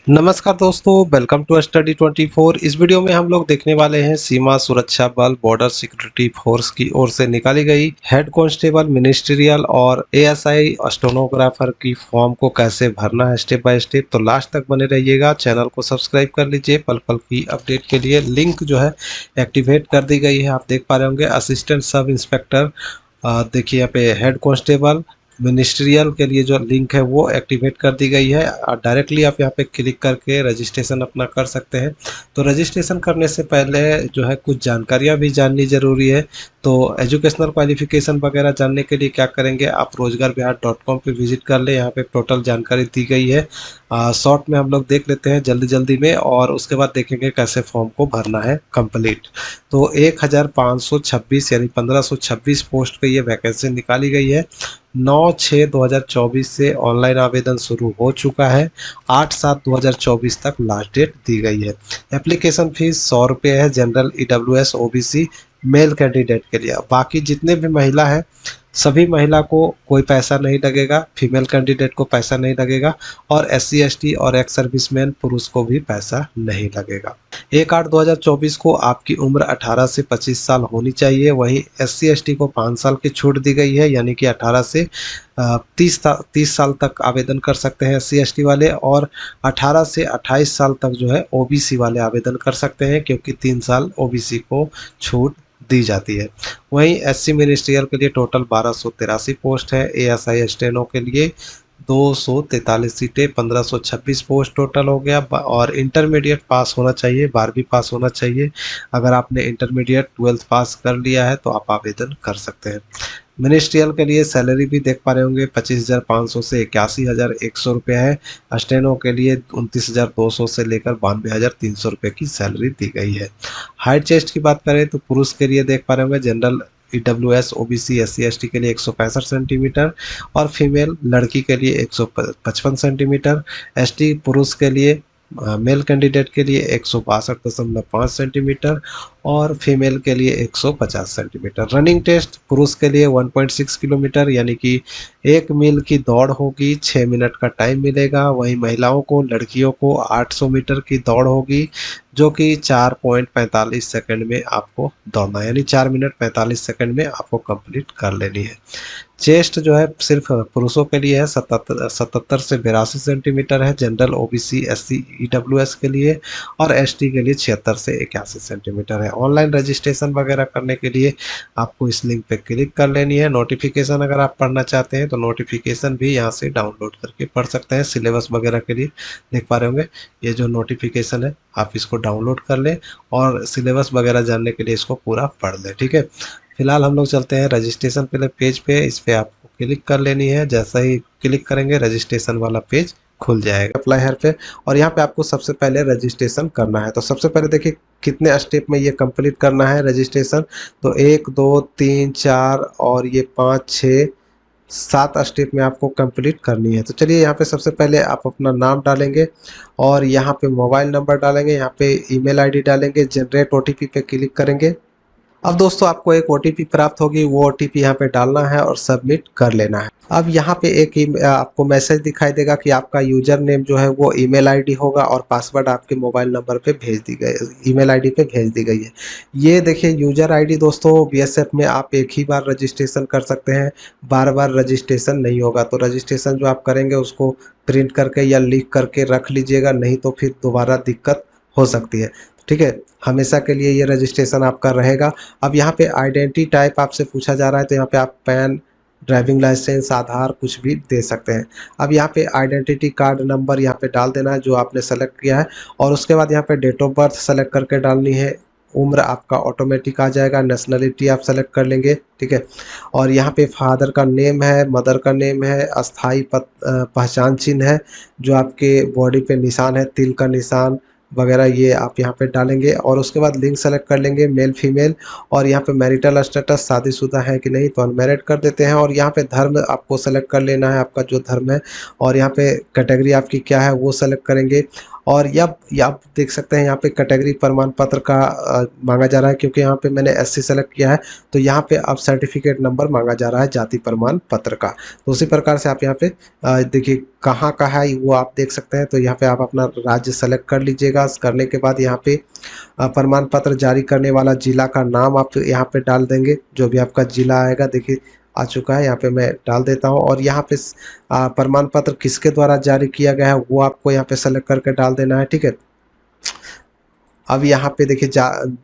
नमस्कार दोस्तों, welcome to study 24। इस वीडियो में हम लोग देखने वाले हैं सीमा सुरक्षा बल बॉर्डर सिक्योरिटी फोर्स की ओर से निकाली गई हेड कांस्टेबल मिनिस्ट्रियल और एएसआई स्टेनोग्राफर की फॉर्म को कैसे भरना है स्टेप बाय स्टेप। तो लास्ट तक बने रहिएगा, चैनल को सब्सक्राइब कर लीजिए। पल पल की अपडेट के लिए लिंक जो है एक्टिवेट कर दी गई है, आप देख पा रहे होंगे। असिस्टेंट सब इंस्पेक्टर, देखिए यहाँ पे हेड कांस्टेबल मिनिस्ट्रियल के लिए जो लिंक है वो एक्टिवेट कर दी गई है। डायरेक्टली आप यहाँ पे क्लिक करके रजिस्ट्रेशन अपना कर सकते हैं। तो रजिस्ट्रेशन करने से पहले जो है कुछ जानकारियाँ भी जाननी ज़रूरी है। तो एजुकेशनल क्वालिफिकेशन वगैरह जानने के लिए क्या करेंगे, आप रोजगारबिहार.com पे विजिट कर ले। यहाँ पे टोटल जानकारी दी गई है। शॉर्ट में हम लोग देख लेते हैं जल्दी जल्दी में, और उसके बाद देखेंगे कैसे फॉर्म को भरना है कंप्लीट। तो 1526 यानी 1526 पोस्ट पे ये वैकेंसी निकाली गई है। 9/6/2024 से ऑनलाइन आवेदन शुरू हो चुका है। 8/7/2024 तक लास्ट डेट दी गई है। एप्लीकेशन फीस 100 रुपये है general, EWS, OBC male candidate के लिए। बाकी जितने भी महिला हैं सभी महिला को कोई पैसा नहीं लगेगा, फीमेल कैंडिडेट को पैसा नहीं लगेगा, और SC ST और एक्स सर्विसमैन पुरुष को भी पैसा नहीं लगेगा। 1/8/2024 को आपकी उम्र 18 से 25 साल होनी चाहिए। वहीं SC ST को 5 साल की छूट दी गई है, यानी कि 18 से 30 साल तक आवेदन कर सकते हैं SC ST वाले, और 18 से 28 साल तक जो है OBC वाले आवेदन कर सकते हैं, क्योंकि 3 साल OBC को छूट दी जाती है। वहीं SC मिनिस्ट्रियल के लिए टोटल 1283 पोस्ट है। ASI स्टेनो के लिए 243 सीटें, 1526 पोस्ट टोटल हो गया। और इंटरमीडिएट पास होना चाहिए, 12वीं पास होना चाहिए। अगर आपने इंटरमीडिएट 12th पास कर लिया है तो आप आवेदन कर सकते हैं। मिनिस्ट्रियल के लिए सैलरी भी देख पा रहे होंगे, 25,500 से 81,100 रुपये है। स्टेनो के लिए 29,200 से लेकर 92,300 रुपये की सैलरी दी गई है। हाइट चेस्ट की बात करें तो पुरुष के लिए देख पा रहे होंगे general, EWS, OBC, SC ST के लिए 165 सेंटीमीटर, और फीमेल लड़की के लिए 155 सेंटीमीटर। ST पुरुष के लिए, मेल कैंडिडेट के लिए 162.5 सेंटीमीटर, और फीमेल के लिए 150 सेंटीमीटर। रनिंग टेस्ट पुरुष के लिए 1.6 किलोमीटर यानी कि 1 मील की दौड़ होगी, 6 मिनट का टाइम मिलेगा। वहीं महिलाओं को, लड़कियों को 800 मीटर की दौड़ होगी, जो कि 4.45 सेकंड में आपको दौड़ना है, यानी 4 मिनट 45 सेकंड में आपको कंप्लीट कर लेनी है। चेस्ट जो है सिर्फ पुरुषों के लिए है, 77 से 82 सेंटीमीटर है जनरल, OBC, SC, EWS के लिए, और ST के लिए 76 से 81 सेंटीमीटर है। ऑनलाइन रजिस्ट्रेशन वगैरह करने के लिए आपको इस लिंक पे क्लिक कर लेनी है। नोटिफिकेशन अगर आप पढ़ना चाहते हैं तो नोटिफिकेशन भी यहाँ से डाउनलोड करके पढ़ सकते हैं। सिलेबस वगैरह के लिए देख पा रहे होंगे, ये जो नोटिफिकेशन है आप इसको डाउनलोड कर लें और सिलेबस वगैरह जानने के लिए इसको पूरा पढ़ लें, ठीक है। फिलहाल हम लोग चलते हैं रजिस्ट्रेशन पहले पेज पे। इस पे आपको क्लिक कर लेनी है। जैसा ही क्लिक करेंगे रजिस्ट्रेशन वाला पेज खुल जाएगा अप्लाई हेयर पे, और यहाँ पे आपको सबसे पहले रजिस्ट्रेशन करना है। तो सबसे पहले देखिए कितने स्टेप में ये कंप्लीट करना है रजिस्ट्रेशन। तो 1 2 3 4 और ये 5 6 7 स्टेप में आपको कंप्लीट करनी है। तो चलिए यहाँ पे सबसे पहले आप अपना नाम डालेंगे, और यहाँ पे मोबाइल नंबर डालेंगे, यहाँ पे ईमेल आईडी डालेंगे, जनरेट OTP पे क्लिक करेंगे। अब दोस्तों आपको एक OTP प्राप्त होगी, वो OTP यहाँ पे डालना है और सबमिट कर लेना है। अब यहाँ पे आपको मैसेज दिखाई देगा कि आपका यूजर नेम जो है वो ईमेल आईडी होगा, और पासवर्ड आपके मोबाइल नंबर पे भेज दी गई, ईमेल आईडी पे भेज दी गई है। ये देखिए यूजर आईडी दोस्तों, BSF में आप एक ही बार रजिस्ट्रेशन कर सकते हैं, बार बार रजिस्ट्रेशन नहीं होगा। तो रजिस्ट्रेशन जो आप करेंगे उसको प्रिंट करके या लिख करके रख लीजिएगा, नहीं तो फिर दोबारा दिक्कत हो सकती है, ठीक है। हमेशा के लिए ये रजिस्ट्रेशन आपका रहेगा। अब यहाँ पे आइडेंटिटी टाइप आपसे पूछा जा रहा है, तो यहाँ पे आप पैन, ड्राइविंग लाइसेंस, आधार कुछ भी दे सकते हैं। अब यहाँ पे आइडेंटिटी कार्ड नंबर यहाँ पे डाल देना है जो आपने सेलेक्ट किया है, और उसके बाद यहाँ पे डेट ऑफ बर्थ सेलेक्ट करके डालनी है। उम्र आपका ऑटोमेटिक आ जाएगा। नेशनलिटी आप सेलेक्ट कर लेंगे, ठीक है। और यहाँ पे फादर का नेम है, मदर का नेम है, अस्थाई पहचान चिन्ह है, जो आपके बॉडी पे निशान है, तिल का निशान वगैरह, ये आप यहाँ पे डालेंगे। और उसके बाद लिंग सेलेक्ट कर लेंगे, मेल फीमेल, और यहाँ पे मैरिटल स्टेटस शादीशुदा है कि नहीं तो अनमैरिड कर देते हैं। और यहाँ पे धर्म आपको सेलेक्ट कर लेना है, आपका जो धर्म है, और यहाँ पे कैटेगरी आपकी क्या है वो सेलेक्ट करेंगे। और यह आप देख सकते हैं यहाँ पे कैटेगरी प्रमाण पत्र का मांगा जा रहा है, क्योंकि यहाँ पे मैंने एससी सेलेक्ट किया है तो यहाँ पे अब सर्टिफिकेट नंबर मांगा जा रहा है जाति प्रमाण पत्र का। तो उसी प्रकार से आप यहाँ पे देखिए कहाँ का है वो आप देख सकते हैं। तो यहाँ पे आप अपना राज्य सेलेक्ट कर लीजिएगा। करने के बाद यहाँ पे प्रमाण पत्र जारी करने वाला जिला का नाम आप यहाँ पे डाल देंगे, जो भी आपका जिला आएगा। देखिए आ चुका है, यहाँ पे मैं डाल देता हूँ। और यहाँ पे प्रमाण पत्र किसके द्वारा जारी किया गया है वो आपको यहाँ पे सेलेक्ट करके डाल देना है, ठीक है। अब यहाँ पे देखिए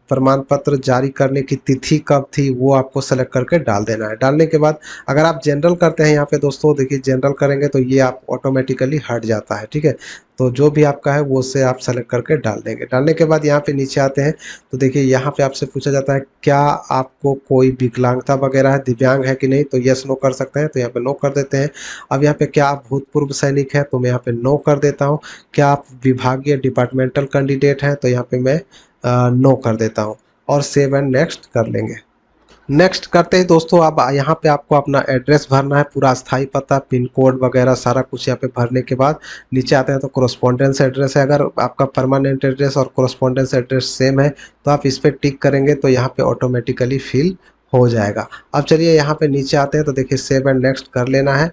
प्रमाण पत्र जारी करने की तिथि कब थी वो आपको सेलेक्ट करके डाल देना है। डालने के बाद अगर आप जनरल करते हैं यहाँ पे दोस्तों, देखिए जनरल करेंगे तो ये आप ऑटोमेटिकली हट जाता है, ठीक है। तो जो भी आपका है वो से आप सेलेक्ट करके डाल देंगे। डालने के बाद यहाँ पे नीचे आते हैं तो देखिए यहाँ पे आपसे पूछा जाता है क्या आपको कोई विकलांगता वगैरह है, दिव्यांग है कि नहीं, तो यस नो कर सकते हैं, तो यहाँ पे नो कर देते हैं। अब यहाँ पे क्या आप भूतपूर्व सैनिक हैं, तो मैं यहाँ पे नो कर देता हूँ। क्या आप विभागीय डिपार्टमेंटल कैंडिडेट हैं, तो यहाँ पे मैं नो कर देता हूँ और सेव एंड नेक्स्ट कर लेंगे। नेक्स्ट करते ही दोस्तों अब यहाँ पे आपको अपना एड्रेस भरना है, पूरा स्थायी पता, पिन कोड वगैरह सारा कुछ यहाँ पे भरने के बाद नीचे आते हैं तो कोरस्पोंडेंस एड्रेस है। अगर आपका परमानेंट एड्रेस और कोरस्पोंडेंस एड्रेस सेम है तो आप इस पर टिक करेंगे तो यहाँ पे ऑटोमेटिकली फिल हो जाएगा। अब चलिए यहाँ पे नीचे आते हैं तो देखिए सेव एंड नेक्स्ट कर लेना है।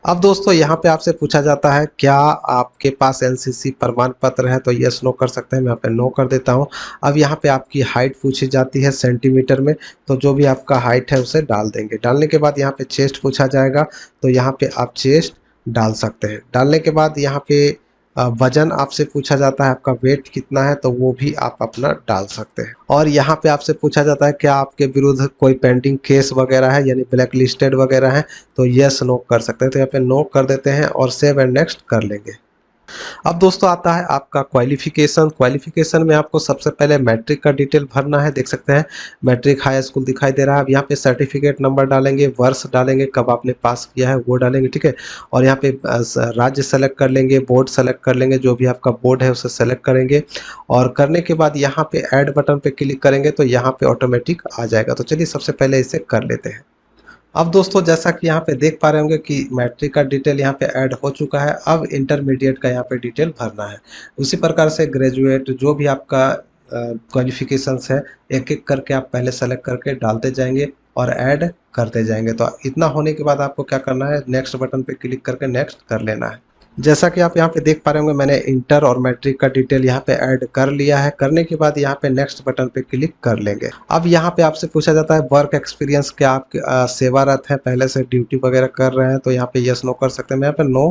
अब दोस्तों यहाँ पे आपसे पूछा जाता है क्या आपके पास एनसीसी प्रमाण पत्र है, तो यस नो कर सकते हैं, मैं यहाँ पे नो कर देता हूँ। अब यहाँ पे आपकी हाइट पूछी जाती है सेंटीमीटर में, तो जो भी आपका हाइट है उसे डाल देंगे। डालने के बाद यहाँ पे चेस्ट पूछा जाएगा तो यहाँ पे आप चेस्ट डाल सकते हैं। डालने के बाद यहाँ पे वजन आपसे पूछा जाता है, आपका वेट कितना है, तो वो भी आप अपना डाल सकते हैं। और यहाँ पे आपसे पूछा जाता है क्या आपके विरुद्ध कोई पेंडिंग केस वगैरह है यानी ब्लैक लिस्टेड वगैरह है, तो यस नो कर सकते हैं, तो यहाँ पे नो कर देते हैं और सेव एंड नेक्स्ट कर लेंगे। अब दोस्तों आता है आपका क्वालिफिकेशन। क्वालिफिकेशन में आपको सबसे पहले मैट्रिक का डिटेल भरना है। देख सकते हैं मैट्रिक हाई स्कूल दिखाई दे रहा है। अब यहाँ पे सर्टिफिकेट नंबर डालेंगे, वर्ष डालेंगे, कब आपने पास किया है वो डालेंगे, ठीक है। और यहाँ पे राज्य सेलेक्ट कर लेंगे, बोर्ड सेलेक्ट कर लेंगे, जो भी आपका बोर्ड है उसे सेलेक्ट करेंगे। और करने के बाद यहाँ पे ऐड बटन पे क्लिक करेंगे तो यहाँ पे ऑटोमेटिक आ जाएगा। तो चलिए सबसे पहले इसे कर लेते हैं। अब दोस्तों जैसा कि यहाँ पे देख पा रहे होंगे कि मैट्रिक का डिटेल यहाँ पे ऐड हो चुका है। अब इंटरमीडिएट का यहाँ पे डिटेल भरना है। उसी प्रकार से ग्रेजुएट जो भी आपका क्वालिफिकेशंस है एक एक करके आप पहले सेलेक्ट करके डालते जाएंगे और ऐड करते जाएंगे। तो इतना होने के बाद आपको क्या करना है, नेक्स्ट बटन पे क्लिक करके नेक्स्ट कर लेना है। जैसा कि आप यहाँ पे देख पा रहे होंगे मैंने इंटर और मैट्रिक का डिटेल यहाँ पे ऐड कर लिया है। करने के बाद यहाँ पे नेक्स्ट बटन पे क्लिक कर लेंगे। अब यहाँ पे आपसे पूछा जाता है वर्क एक्सपीरियंस, क्या आप सेवारत है, पहले से ड्यूटी वगैरह कर रहे हैं, तो यहाँ पे यस नो कर सकते हैं। मैं यहाँ पे नो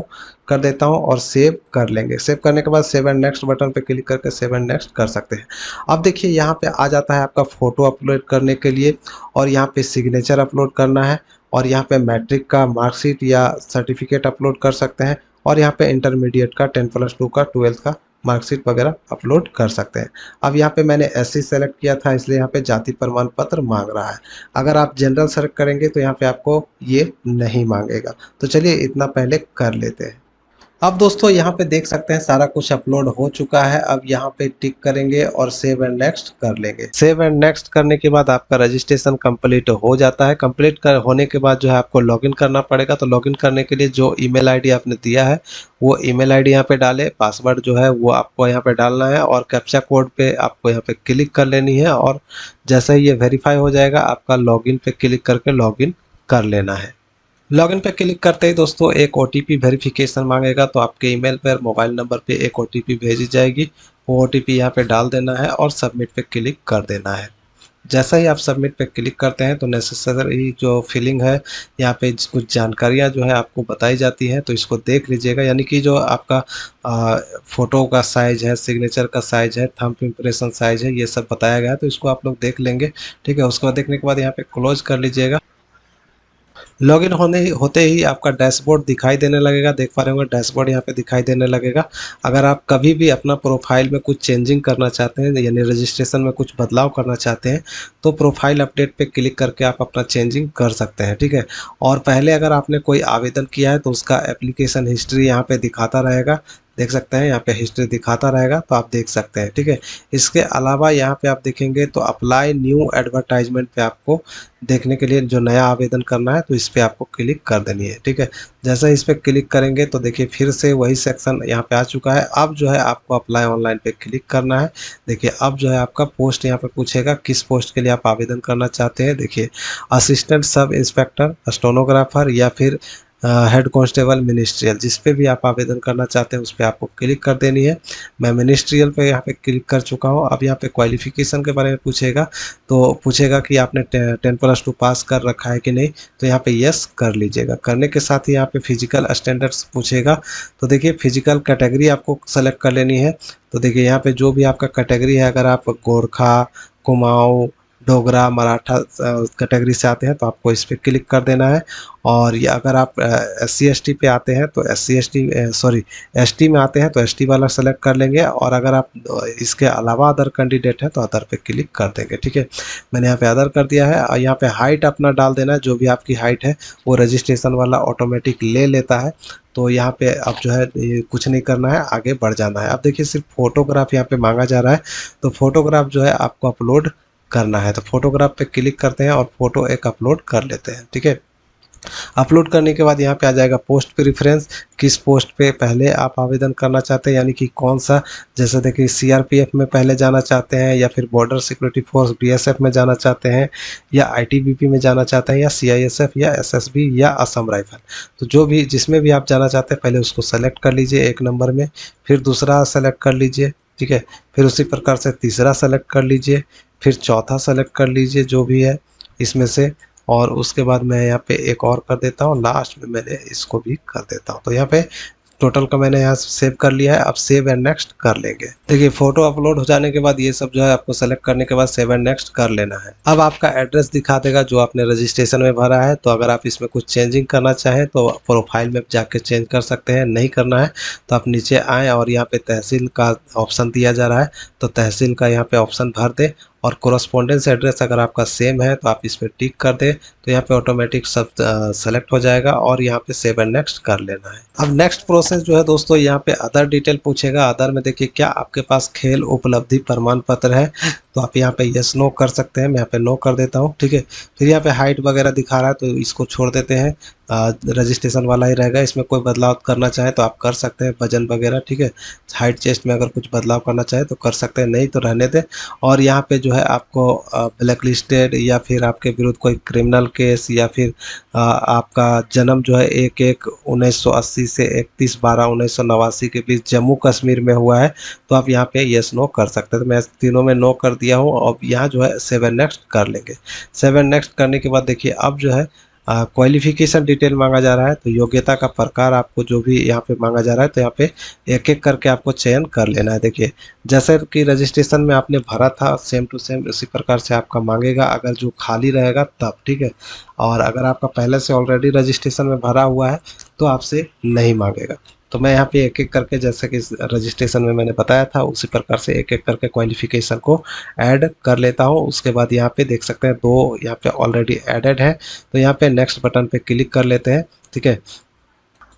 कर देता हूँ और सेव कर लेंगे। सेव करने के बाद सेव एंड नेक्स्ट बटन पे क्लिक करके सेव एंड नेक्स्ट कर सकते हैं। अब देखिए यहाँ पे आ जाता है आपका फोटो अपलोड करने के लिए, और यहाँ पे सिग्नेचर अपलोड करना है, और यहाँ पे मैट्रिक का मार्कशीट या सर्टिफिकेट अपलोड कर सकते हैं, और यहाँ पे इंटरमीडिएट का 10+2 का 12th का मार्कशीट वगैरह अपलोड कर सकते हैं। अब यहाँ पे मैंने एससी सेलेक्ट किया था इसलिए यहाँ पे जाति प्रमाण पत्र मांग रहा है। अगर आप जनरल सेलेक्ट करेंगे तो यहाँ पे आपको ये नहीं मांगेगा। तो चलिए इतना पहले कर लेते हैं। अब दोस्तों यहाँ पे देख सकते हैं सारा कुछ अपलोड हो चुका है। अब यहाँ पे टिक करेंगे और सेव एंड नेक्स्ट कर लेंगे। सेव एंड नेक्स्ट करने के बाद आपका रजिस्ट्रेशन कंप्लीट हो जाता है। कंप्लीट होने के बाद जो है आपको लॉगिन करना पड़ेगा। तो लॉगिन करने के लिए जो ईमेल आईडी आपने दिया है वो ईमेल आईडी यहाँ पे डाले, पासवर्ड जो है वो आपको यहाँ पे डालना है, और कैप्चा कोड पे आपको यहाँ पे क्लिक कर लेनी है। और जैसे ही ये वेरीफाई हो जाएगा आपका लॉगिन पे क्लिक करके लॉगिन कर लेना है। लॉगिन पे क्लिक करते ही दोस्तों एक ओटीपी वेरिफिकेशन मांगेगा, तो आपके ईमेल पर मोबाइल नंबर पे एक ओटीपी भेजी जाएगी। वो ओटीपी यहाँ पे डाल देना है और सबमिट पे क्लिक कर देना है। जैसा ही आप सबमिट पे क्लिक करते हैं तो नेसेसरी जो फिलिंग है यहाँ पे कुछ जानकारियाँ जो है आपको बताई जाती हैं, तो इसको देख लीजिएगा। यानी कि जो आपका फ़ोटो का साइज़ है, सिग्नेचर का साइज़ है, थंब इम्प्रेशन साइज़ है, ये सब बताया गया है, तो इसको आप लोग देख लेंगे, ठीक है। उसके बाद देखने के बाद यहाँ पे क्लोज कर लीजिएगा। लॉगिन होते ही आपका डैशबोर्ड दिखाई देने लगेगा। देख पा रहे होंगे डैशबोर्ड यहाँ पे दिखाई देने लगेगा। अगर आप कभी भी अपना प्रोफाइल में कुछ चेंजिंग करना चाहते हैं यानी रजिस्ट्रेशन में कुछ बदलाव करना चाहते हैं तो प्रोफाइल अपडेट पे क्लिक करके आप अपना चेंजिंग कर सकते हैं, ठीक है। और पहले अगर आपने कोई आवेदन किया है तो उसका एप्लीकेशन हिस्ट्री यहाँ पे दिखाता रहेगा। देख सकते हैं, यहाँ पे हिस्ट्री दिखाता रहेगा तो आप देख सकते हैं, ठीक है। इसके अलावा यहाँ पे आप देखेंगे तो अप्लाई न्यू एडवर्टाइजमेंट पे आपको देखने के लिए जो नया आवेदन करना है तो इस पे आपको क्लिक कर देनी है, ठीक है। जैसा इस पे क्लिक करेंगे तो देखिए फिर से वही सेक्शन यहाँ पे आ चुका है। अब जो है आपको अप्लाई ऑनलाइन पे क्लिक करना है। देखिए अब जो है आपका पोस्ट यहाँ पे पूछेगा किस पोस्ट के लिए आप आवेदन करना चाहते हैं। देखिए असिस्टेंट सब इंस्पेक्टर, स्टेनोग्राफर या फिर हेड कांस्टेबल मिनिस्ट्रियल, जिस पे भी आप आवेदन करना चाहते हैं उस पर आपको क्लिक कर देनी है। मैं मिनिस्ट्रियल पे यहाँ पे क्लिक कर चुका हूँ। अब यहाँ पे क्वालिफिकेशन के बारे में पूछेगा, तो पूछेगा कि आपने 10+2 पास कर रखा है कि नहीं, तो यहाँ पे यस कर लीजिएगा। करने के साथ ही यहाँ पे फिजिकल स्टैंडर्ड्स पूछेगा, तो देखिए फिजिकल कैटेगरी आपको सेलेक्ट कर लेनी है। तो देखिए यहाँ पे जो भी आपका कैटेगरी है, अगर आप गोरखा, कुमाऊँ, डोगरा, मराठा कैटेगरी से आते हैं तो आपको इस पर क्लिक कर देना है। और ये अगर आप SC/ST पे आते हैं तो ST में आते हैं तो ST वाला सेलेक्ट कर लेंगे। और अगर आप इसके अलावा अदर कैंडिडेट हैं तो अदर पे क्लिक कर देंगे, ठीक है। मैंने यहाँ पे अदर कर दिया है। और यहाँ पे हाइट अपना डाल देना है, जो भी आपकी हाइट है वो रजिस्ट्रेशन वाला ऑटोमेटिक ले लेता है। तो यहाँ पे अब जो है ये कुछ नहीं करना है, आगे बढ़ जाना है। अब देखिए सिर्फ फोटोग्राफ यहाँ पे मांगा जा रहा है, तो फोटोग्राफ जो है आपको अपलोड करना है। तो फोटोग्राफ पे क्लिक करते हैं और फोटो एक अपलोड कर लेते हैं, ठीक है। अपलोड करने के बाद यहाँ पे आ जाएगा पोस्ट प्रेफरेंस, किस पोस्ट पे पहले आप आवेदन करना चाहते हैं, यानी कि कौन सा। जैसे देखिए CRPF में पहले जाना चाहते हैं, या फिर बॉर्डर सिक्योरिटी फोर्स BSF में जाना चाहते हैं, या ITBP में जाना चाहते हैं, या CISF या SSB या असम राइफल। तो जो भी जिसमें भी आप जाना चाहते हैं पहले उसको सेलेक्ट कर लीजिए एक नंबर में, फिर दूसरा सेलेक्ट कर लीजिए, ठीक है। फिर उसी प्रकार से तीसरा सेलेक्ट कर लीजिए, फिर चौथा सेलेक्ट कर लीजिए जो भी है इसमें से। और उसके बाद मैं यहाँ पे एक और कर देता हूँ, लास्ट में मैंने इसको भी कर देता हूँ। तो यहाँ पे टोटल का मैंने यहाँ सेव कर लिया है। अब सेव एंड नेक्स्ट कर लेंगे। देखिए फोटो अपलोड हो जाने के बाद ये सब जो है आपको सेलेक्ट करने के बाद सेव एंड नेक्स्ट कर लेना है। अब आपका एड्रेस दिखा देगा जो आपने रजिस्ट्रेशन में भरा है। तो अगर आप इसमें कुछ चेंजिंग करना चाहें तो प्रोफाइल में जाके चेंज कर सकते हैं। नहीं करना है तो आप नीचे आएँ और यहाँ पे तहसील का ऑप्शन दिया जा रहा है, तो तहसील का यहाँ पे ऑप्शन भर दें। और कोरस्पोंडेंस एड्रेस अगर आपका सेम है तो आप इस पर टिक कर दें, तो यहाँ पे ऑटोमेटिक सब सेलेक्ट हो जाएगा और यहाँ पे सेव एंड नेक्स्ट कर लेना है। अब नेक्स्ट प्रोसेस जो है दोस्तों, यहाँ पे अदर डिटेल पूछेगा। अदर में देखिए क्या आपके पास खेल उपलब्धि प्रमाण पत्र है, तो आप यहाँ पे यस नो कर सकते हैं। मैं यहाँ पे नो कर देता हूँ, ठीक है। फिर यहाँ पे हाइट वगैरह दिखा रहा है तो इसको छोड़ देते हैं, रजिस्ट्रेशन वाला ही रहेगा। इसमें कोई बदलाव करना चाहे तो आप कर सकते हैं, वजन वगैरह, ठीक है। हाइट चेस्ट में अगर कुछ बदलाव करना चाहे तो कर सकते हैं, नहीं तो रहने दें। और यहाँ पे जो है आपको ब्लैक लिस्टेड या फिर आपके विरुद्ध कोई क्रिमिनल केस या फिर आपका जन्म जो है 1/1/1980 से 31/12/1989 के बीच जम्मू कश्मीर में हुआ है तो आप यहाँ पे यस नो कर सकते हैं। तो मैं तीनों में नो कर दिया हूँ। अब यहाँ जो है सेव एंड नेक्स्ट कर लेंगे। सेव एंड नेक्स्ट करने के बाद देखिए अब जो है क्वालिफिकेशन डिटेल मांगा जा रहा है। तो योग्यता का प्रकार आपको जो भी यहाँ पे मांगा जा रहा है तो यहाँ पे एक एक करके आपको चयन कर लेना है। देखिए जैसे कि रजिस्ट्रेशन में आपने भरा था सेम टू सेम उसी प्रकार से आपका मांगेगा, अगर जो खाली रहेगा तब, ठीक है। और अगर आपका पहले से ऑलरेडी रजिस्ट्रेशन में भरा हुआ है तो आपसे नहीं मांगेगा। तो मैं यहाँ पे एक एक करके, जैसे कि रजिस्ट्रेशन में मैंने बताया था उसी प्रकार से एक एक करके क्वालिफिकेशन को ऐड कर लेता हूँ। उसके बाद यहाँ पे देख सकते हैं 2 यहाँ पे ऑलरेडी एडेड है, तो यहाँ पे नेक्स्ट बटन पे क्लिक कर लेते हैं, ठीक है।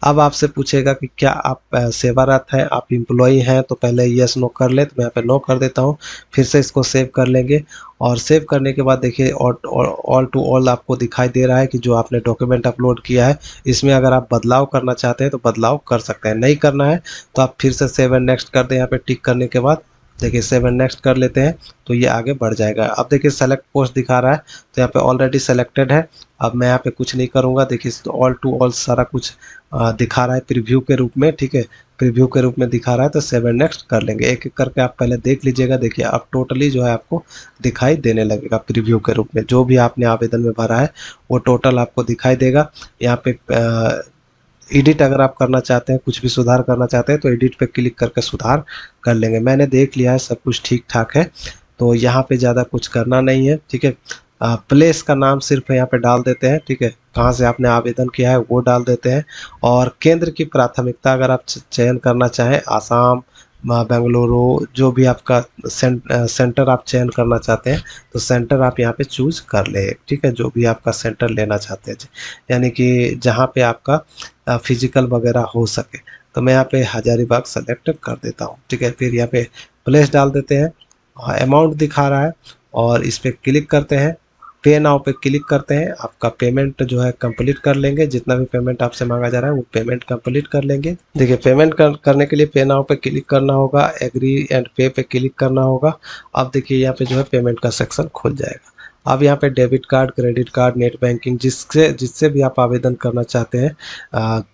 अब आपसे पूछेगा कि क्या आप सेवारत हैं, आप एम्प्लॉई हैं, तो पहले यस नो कर ले, तो मैं यहाँ पे नो कर देता हूँ। फिर से इसको सेव कर लेंगे और सेव करने के बाद देखिए ऑल टू ऑल आपको दिखाई दे रहा है कि जो आपने डॉक्यूमेंट अपलोड किया है इसमें अगर आप बदलाव करना चाहते हैं तो बदलाव कर सकते हैं। नहीं करना है तो आप फिर से सेव एंड नेक्स्ट कर दें। यहाँ पे टिक करने के बाद देखिए सेव एंड नेक्स्ट कर लेते हैं तो ये आगे बढ़ जाएगा। अब देखिए सेलेक्ट पोस्ट दिखा रहा है तो यहाँ पे ऑलरेडी सेलेक्टेड है। अब मैं यहाँ पे कुछ नहीं करूँगा। देखिए ऑल टू ऑल सारा कुछ दिखा रहा है प्रीव्यू के रूप में, ठीक है। प्रीव्यू के रूप में दिखा रहा है तो सेव एंड नेक्स्ट कर लेंगे। एक एक करके आप पहले देख लीजिएगा। देखिए अब टोटली जो है आपको दिखाई देने लगेगा प्रीव्यू के रूप में, जो भी आपने आवेदन में भरा है वो टोटल आपको दिखाई देगा। यहाँ पे एडिट अगर आप करना चाहते हैं, कुछ भी सुधार करना चाहते हैं तो एडिट पे क्लिक करके सुधार कर लेंगे। मैंने देख लिया है सब कुछ ठीक ठाक है, तो यहाँ पे ज़्यादा कुछ करना नहीं है, ठीक है। प्लेस का नाम सिर्फ यहाँ पे डाल देते हैं, ठीक है। कहाँ से आपने आवेदन किया है वो डाल देते हैं। और केंद्र की प्राथमिकता अगर आप चयन करना चाहें, आसाम, बेंगलुरु, जो भी आपका सेंटर आप चयन करना चाहते हैं तो सेंटर आप यहाँ पे चूज कर ले, ठीक है। जो भी आपका सेंटर लेना चाहते हैं, यानी कि जहाँ पे आपका फिजिकल वगैरह हो सके। तो मैं यहाँ पे हजारीबाग सेलेक्ट कर देता हूँ। ठीक है, फिर यहाँ पे प्लेस डाल देते हैं, अमाउंट दिखा रहा है और इस पर क्लिक करते हैं, पे नाउ पे क्लिक करते हैं। आपका पेमेंट जो है कंप्लीट कर लेंगे, जितना भी पेमेंट आपसे मांगा जा रहा है वो पेमेंट कंप्लीट कर लेंगे। देखिए पेमेंट करने के लिए पे नाउ पे क्लिक करना होगा, एग्री एंड पे पे क्लिक करना होगा। अब देखिए यहाँ पे जो है पेमेंट का सेक्शन खुल जाएगा। अब यहाँ पे debit card, credit card, net banking जिससे जिससे भी आप आवेदन करना चाहते हैं,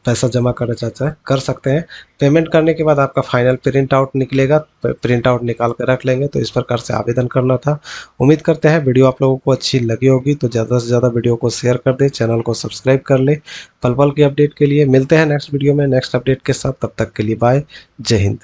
पैसा जमा करना चाहते हैं, कर सकते हैं। पेमेंट करने के बाद आपका फाइनल प्रिंट आउट निकलेगा, प्रिंट आउट निकाल कर रख लेंगे। तो इस प्रकार से आवेदन करना था। उम्मीद करते हैं वीडियो आप लोगों को अच्छी लगी होगी, तो ज़्यादा से ज़्यादा वीडियो को शेयर कर दें, चैनल को सब्सक्राइब कर ले। पल पल की अपडेट के लिए मिलते हैं नेक्स्ट वीडियो में नेक्स्ट अपडेट के साथ। तब तक के लिए बाय, जय हिंद।